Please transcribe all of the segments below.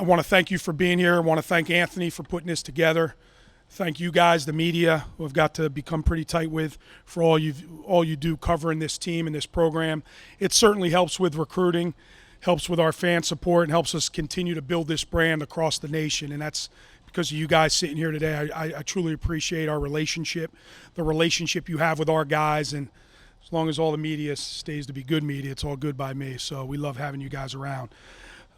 I want to thank you for being here. I want to thank Anthony for putting this together. Thank you guys, the media, who I've got to become pretty tight with, for all you do covering this team and this program. It certainly helps with recruiting, helps with our fan support, and helps us continue to build this brand across the nation. And that's because of you guys sitting here today. I truly appreciate our relationship, the relationship you have with our guys. And as long as all the media stays to be good media, it's all good by me. So we love having you guys around.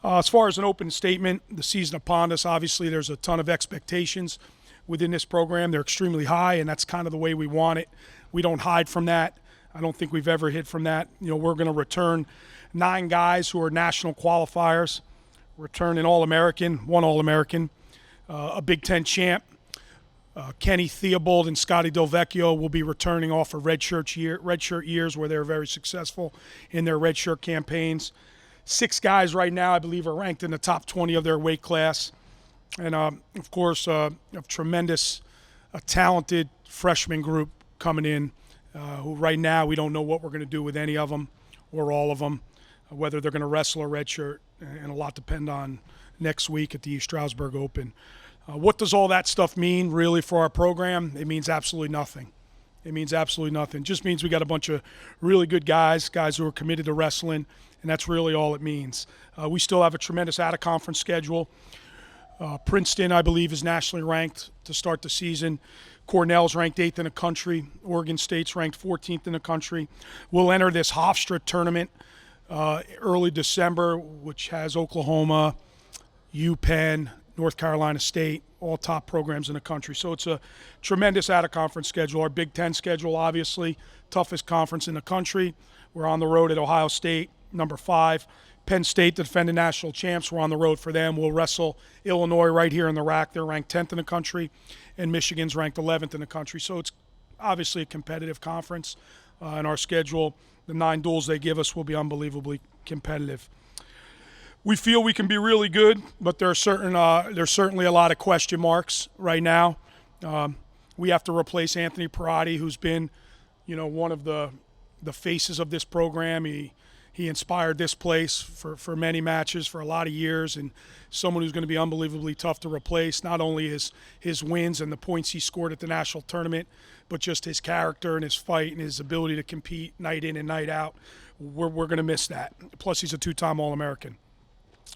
As far as an open statement, the season upon us, obviously there's a ton of expectations within this program. They're extremely high, and that's kind of the way we want it. We don't hide from that. I don't think we've ever hid from that. We're going to return 9 guys who are national qualifiers, return an All-American, 1 All-American, a Big Ten champ. Kenny Theobald and Scotty Delvecchio will be returning off of redshirt years where they're very successful in their redshirt campaigns. 6 guys right now, I believe, are ranked in the top 20 of their weight class. And, of course, a tremendous, talented freshman group coming in who right now we don't know what we're going to do with any of them or all of them, whether they're going to wrestle or redshirt, and a lot depend on next week at the East Stroudsburg Open. What does all that stuff mean really for our program? It means absolutely nothing. It means absolutely nothing. It just means we got a bunch of really good guys who are committed to wrestling, and that's really all it means. We still have a tremendous out-of-conference schedule. Princeton, I believe, is nationally ranked to start the season. Cornell's ranked 8th in the country. Oregon State's ranked 14th in the country. We'll enter this Hofstra tournament early December, which has Oklahoma, UPenn, North Carolina State, all top programs in the country. So it's a tremendous out-of-conference schedule. Our Big Ten schedule, obviously, toughest conference in the country. We're on the road at Ohio State, number 5. Penn State, the defending national champs, we're on the road for them. We'll wrestle Illinois right here in the RAC. They're ranked 10th in the country, and Michigan's ranked 11th in the country. So it's obviously a competitive conference. In our schedule, the 9 duels they give us will be unbelievably competitive. We feel we can be really good, but there's certainly a lot of question marks right now. We have to replace Anthony Perotti, who's been, one of the faces of this program. He inspired this place for many matches for a lot of years, and someone who's going to be unbelievably tough to replace, not only his wins and the points he scored at the national tournament, but just his character and his fight and his ability to compete night in and night out. We're going to miss that. Plus, he's a 2-time All-American.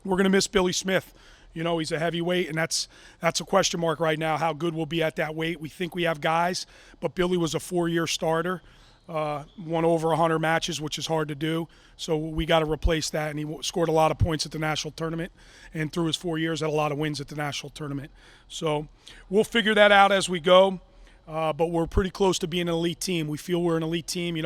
We're going to miss Billy Smith. He's a heavyweight, and that's a question mark right now, how good we'll be at that weight. We think we have guys, but Billy was a 4-year starter. Won over 100 matches, which is hard to do. So we got to replace that. And he scored a lot of points at the national tournament, and through his 4 years had a lot of wins at the national tournament. So we'll figure that out as we go. But we're pretty close to being an elite team. We feel we're an elite team.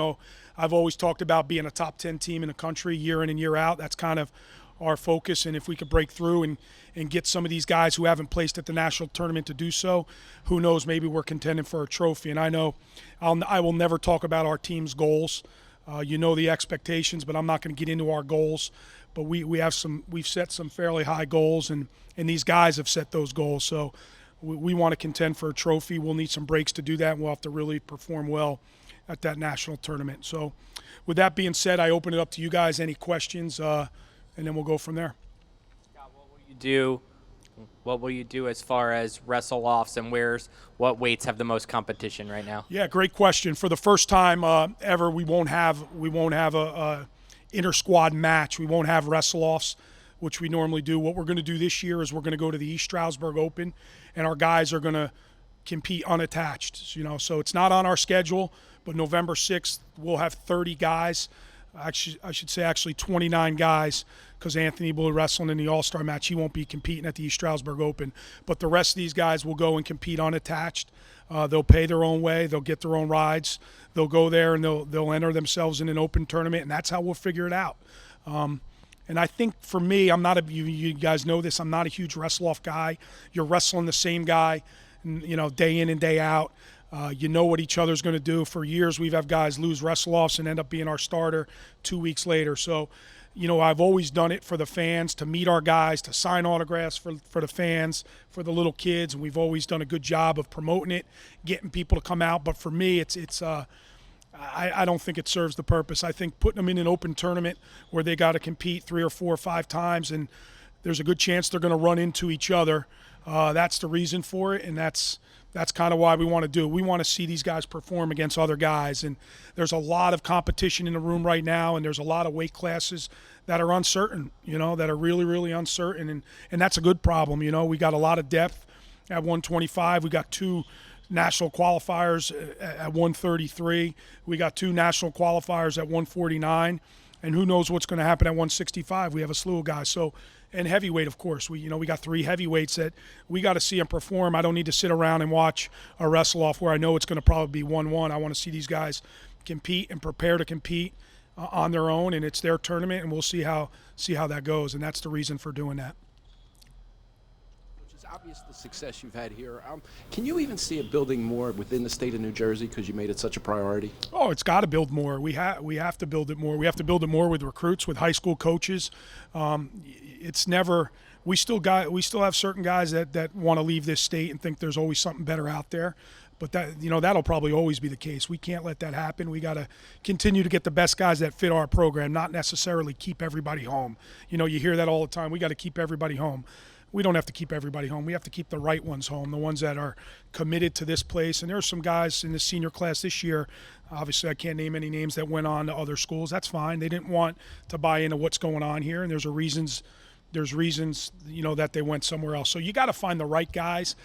I've always talked about being a top 10 team in the country year in and year out. That's kind of our focus, and if we could break through and get some of these guys who haven't placed at the national tournament to do so, who knows, maybe we're contending for a trophy. And I know I will never talk about our team's goals. The expectations, but I'm not going to get into our goals. But we've set some fairly high goals, and these guys have set those goals. So we want to contend for a trophy. We'll need some breaks to do that, and we'll have to really perform well at that national tournament. So with that being said, I open it up to you guys. Any questions? And then we'll go from there. Scott, what will you do as far as wrestle-offs, and what weights have the most competition right now? Yeah, great question. For the first time ever, we won't have a inter-squad match. We won't have wrestle-offs, which we normally do. What we're going to do this year is we're going to go to the East Stroudsburg Open, and our guys are going to compete unattached. So it's not on our schedule, but November 6th we'll have 30 guys. Actually, I should say 29 guys, because Anthony will be wrestling in the All-Star match. He won't be competing at the East Stroudsburg Open. But the rest of these guys will go and compete unattached. They'll pay their own way. They'll get their own rides. They'll go there, and they'll enter themselves in an open tournament, and that's how we'll figure it out. And I think for me, you guys know this, I'm not a huge wrestle-off guy. You're wrestling the same guy, day in and day out. You know what each other's going to do. For years, we've had guys lose wrestle-offs and end up being our starter 2 weeks later. So, I've always done it for the fans, to meet our guys, to sign autographs for the fans, for the little kids, and we've always done a good job of promoting it, getting people to come out. But for me, I don't think it serves the purpose. I think putting them in an open tournament where they got to compete 3 or 4 or 5 times and there's a good chance they're going to run into each other. That's the reason for it, and that's kind of why we want to do it. We want to see these guys perform against other guys, and there's a lot of competition in the room right now, and there's a lot of weight classes that are uncertain, that are really, really uncertain, and that's a good problem. We got a lot of depth at 125. We got 2 national qualifiers at 133. We got 2 national qualifiers at 149, and who knows what's going to happen at 165. We have a slew of guys. So, and heavyweight, of course. We got 3 heavyweights that we got to see them perform. I don't need to sit around and watch a wrestle-off where I know it's going to probably be 1-1. I want to see these guys compete and prepare to compete on their own, and it's their tournament, and we'll see how that goes, and that's the reason for doing that. It's obvious the success you've had here. Can you even see it building more within the state of New Jersey because you made it such a priority? Oh, it's got to build more. We have to build it more. We have to build it more with recruits, with high school coaches. It's never. We still have certain guys that want to leave this state and think there's always something better out there. But that'll probably always be the case. We can't let that happen. We got to continue to get the best guys that fit our program, not necessarily keep everybody home. You hear that all the time. We got to keep everybody home. We don't have to keep everybody home. We have to keep the right ones home, the ones that are committed to this place. And there are some guys in the senior class this year, obviously I can't name any names, that went on to other schools. That's fine. They didn't want to buy into what's going on here, and there's reasons, that they went somewhere else. So you got to find the right guys.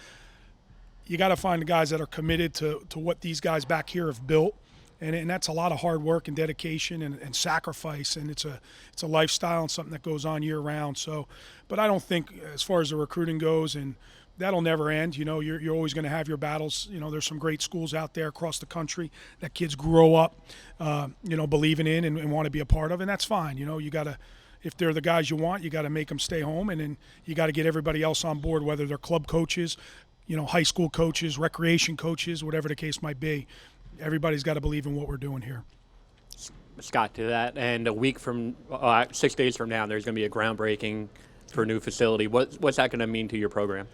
You got to find the guys that are committed to what these guys back here have built. And that's a lot of hard work and dedication and sacrifice, and it's a lifestyle and something that goes on year round. So, but I don't think as far as the recruiting goes, and that'll never end. You're always going to have your battles. There's some great schools out there across the country that kids grow up, believing in and want to be a part of, and that's fine. You got to, if they're the guys you want, you got to make them stay home, and then you got to get everybody else on board, whether they're club coaches, high school coaches, recreation coaches, whatever the case might be. Everybody's got to believe in what we're doing here. Scott, to that, and a week from 6 days from now, there's going to be a groundbreaking for a new facility. What's that going to mean to your program?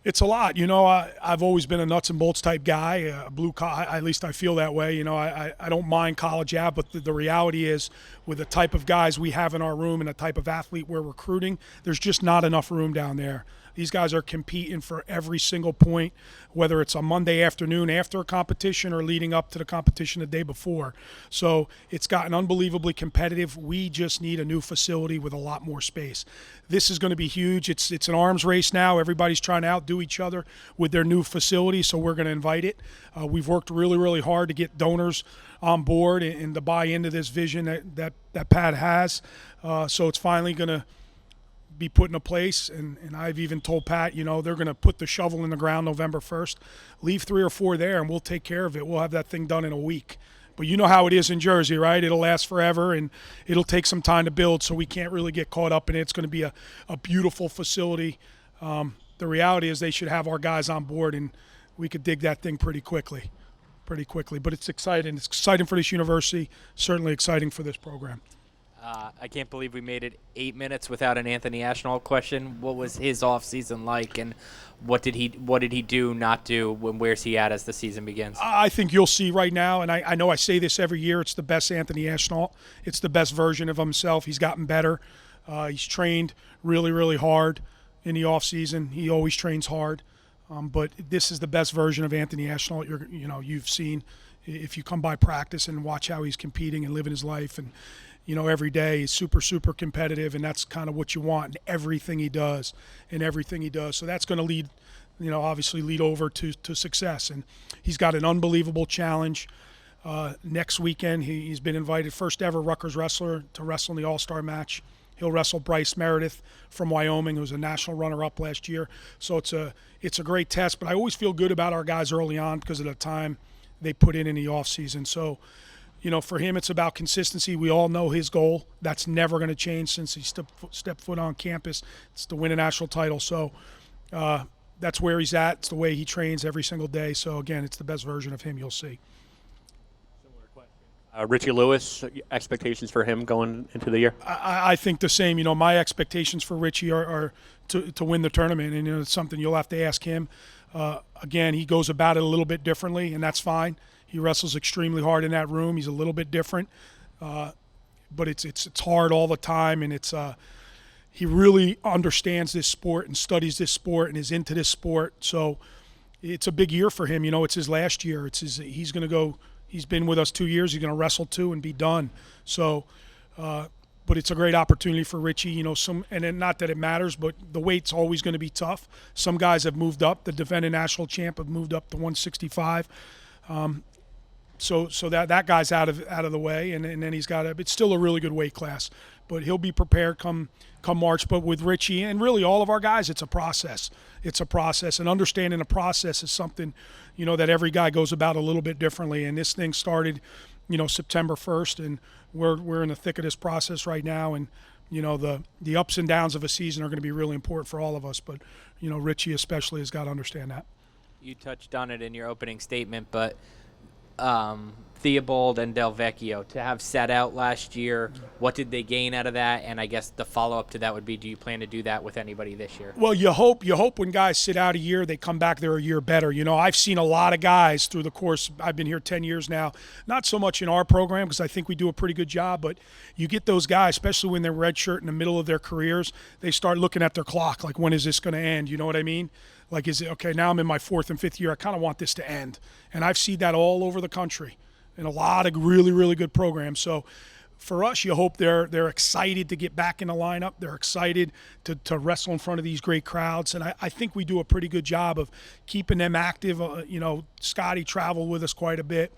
It's a lot. I've always been a nuts and bolts type guy, at least I feel that way. I don't mind college out, but the reality is with the type of guys we have in our room and the type of athlete we're recruiting, there's just not enough room down there. These guys are competing for every single point, whether it's a Monday afternoon after a competition or leading up to the competition the day before. So it's gotten unbelievably competitive. We just need a new facility with a lot more space. This is going to be huge. It's an arms race now. Everybody's trying to outdo each other with their new facility, so we're going to invite it. We've worked really, really hard to get donors on board and to buy into this vision that Pat has. So it's finally going to be put into place, and I've even told Pat, they're going to put the shovel in the ground November 1st. Leave 3 or 4 there, and we'll take care of it. We'll have that thing done in a week. But you know how it is in Jersey, right? It'll last forever, and it'll take some time to build, so we can't really get caught up in it. It's going to be a beautiful facility. The reality is they should have our guys on board, and we could dig that thing pretty quickly. But it's exciting. It's exciting for this university, certainly exciting for this program. I can't believe we made it 8 minutes without an Anthony Ashnault question. What was his off season like, and what did he do, not do? Where's he at as the season begins? I think you'll see right now, and I know I say this every year, it's the best Anthony Ashnault. It's the best version of himself. He's gotten better. He's trained really, really hard in the off season. He always trains hard, but this is the best version of Anthony Ashnault you've seen. If you come by practice and watch how he's competing and living his life, and every day he's super, super competitive, and that's kind of what you want in everything he does. So that's going to lead, obviously lead over to success. And he's got an unbelievable challenge next weekend. He's been invited, first ever Rutgers wrestler, to wrestle in the All-Star match. He'll wrestle Bryce Meredith from Wyoming, who was a national runner-up last year. So it's a great test. But I always feel good about our guys early on because of the time they put in the off-season. So, for him, it's about consistency. We all know his goal. That's never going to change since he stepped foot on campus. It's to win a national title. So that's where he's at. It's the way he trains every single day. So, again, it's the best version of him you'll see. Similar question. Richie Lewis, expectations for him going into the year? I think the same. My expectations for Richie are to win the tournament, and it's something you'll have to ask him. Again, he goes about it a little bit differently, and that's fine. He wrestles extremely hard in that room. He's a little bit different, but it's hard all the time, and it's he really understands this sport and studies this sport and is into this sport. So it's a big year for him. It's his last year. He's going to go. He's been with us 2 years. He's going to wrestle 2 and be done. So, but it's a great opportunity for Richie. And then not that it matters, but the weight's always going to be tough. Some guys have moved up. The defending national champ have moved up to 165. So that guy's out of the way, and then he's got it's still a really good weight class. But he'll be prepared come March. But with Richie and really all of our guys, it's a process. It's a process, and understanding the process is something, that every guy goes about a little bit differently. And this thing started, September 1st, and we're in the thick of this process right now. And the ups and downs of a season are going to be really important for all of us. But Richie especially has got to understand that. You touched on it in your opening statement, but Theobald and Del Vecchio to have sat out last year, what did they gain out of that? And I guess the follow-up to that would be, do you plan to do that with anybody this year? Well, you hope when guys sit out a year, they come back, they're a year better. I've seen a lot of guys through the course. I've been here 10 years now, not so much in our program because I think we do a pretty good job, but you get those guys, especially when they're redshirt in the middle of their careers, they start looking at their clock, like, when is this going to end? You know what I mean? Like, is it, okay, now I'm in my 4th and 5th year, I kind of want this to end. And I've seen that all over the country in a lot of really, really good programs. So for us, you hope they're excited to get back in the lineup. They're excited to wrestle in front of these great crowds. And I think we do a pretty good job of keeping them active. Scotty traveled with us quite a bit.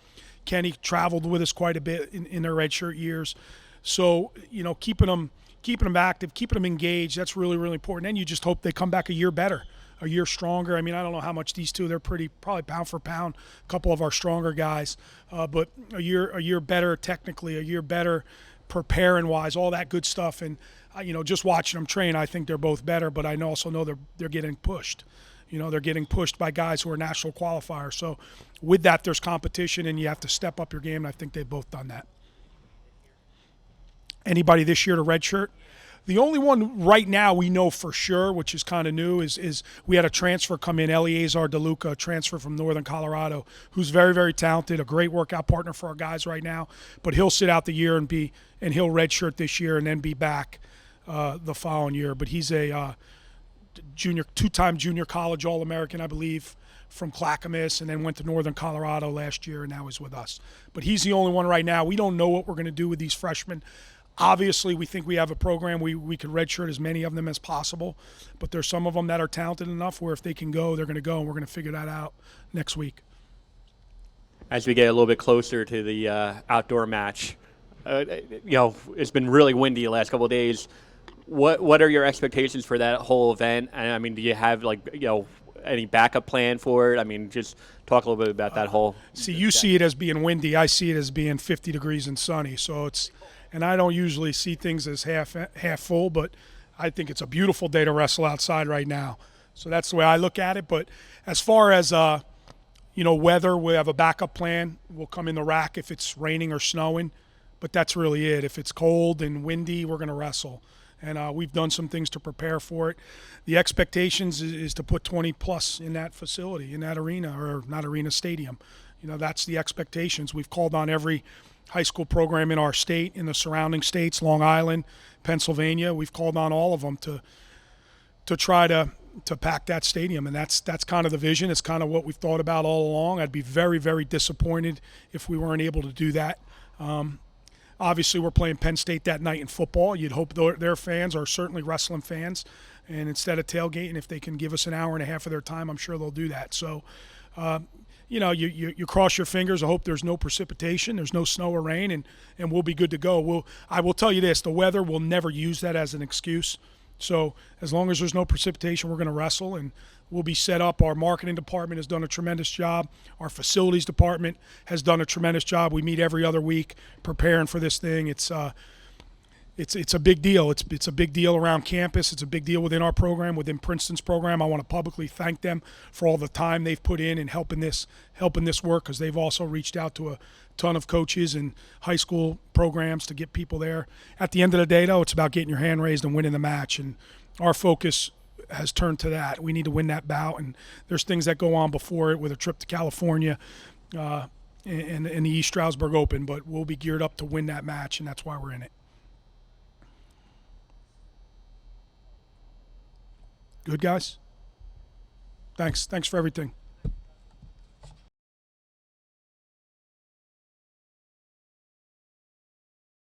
Kenny traveled with us quite a bit in their redshirt years. So, keeping them active, keeping them engaged, that's really, really important. And you just hope they come back a year better, a year stronger. I mean, I don't know how much these two, they're probably pound for pound, a couple of our stronger guys, but a year better technically, a year better preparing wise, all that good stuff. And just watching them train, I think they're both better, but I also know they're getting pushed. They're getting pushed by guys who are national qualifiers. So with that, there's competition, and you have to step up your game, and I think they've both done that. Anybody this year to redshirt? The only one right now we know for sure, which is kind of new, is we had a transfer come in, Eleazar DeLuca, a transfer from Northern Colorado, who's very, very talented, a great workout partner for our guys right now. But he'll sit out the year and he'll redshirt this year and then be back the following year. But he's a two-time junior college All-American, I believe, from Clackamas, and then went to Northern Colorado last year, and now he's with us. But he's the only one right now. We don't know what we're going to do with these freshmen. Obviously, we think we have a program. We could redshirt as many of them as possible, but there's some of them that are talented enough where if they can go, they're going to go, and we're going to figure that out next week. As we get a little bit closer to the outdoor match, it's been really windy the last couple of days. What are your expectations for that whole event? And I mean, do you have any backup plan for it? I mean, just talk a little bit about that whole. You see it as being windy. I see it as being 50 degrees and sunny. So and I don't usually see things as half full, but I think it's a beautiful day to wrestle outside right now. So that's the way I look at it. But as far as weather, we have a backup plan. We'll come in the rack if it's raining or snowing, but that's really it. If it's cold and windy, we're going to wrestle. And we've done some things to prepare for it. The expectations is to put 20 plus in that facility, in that arena, or not arena, stadium. That's the expectations. We've called on every high school program in our state, in the surrounding states, Long Island, Pennsylvania. We've called on all of them to try to pack that stadium, and that's kind of the vision. It's kind of what we've thought about all along. I'd be very, very disappointed if we weren't able to do that. Obviously, we're playing Penn State that night in football. You'd hope their fans are certainly wrestling fans, and instead of tailgating, if they can give us an hour and a half of their time, I'm sure they'll do that. So, you cross your fingers. I hope there's no precipitation, there's no snow or rain, and we'll be good to go. I will tell you this, the weather, we'll never use that as an excuse. So as long as there's no precipitation, we're going to wrestle, and we'll be set up. Our marketing department has done a tremendous job. Our facilities department has done a tremendous job. We meet every other week preparing for this thing. It's a big deal. It's a big deal around campus. It's a big deal within our program, within Princeton's program. I want to publicly thank them for all the time they've put in helping this work, because they've also reached out to a ton of coaches and high school programs to get people there. At the end of the day, though, it's about getting your hand raised and winning the match, and our focus has turned to that. We need to win that bout, and there's things that go on before it with a trip to California and the East Stroudsburg Open, but we'll be geared up to win that match, and that's why we're in it. Good, guys? Thanks for everything.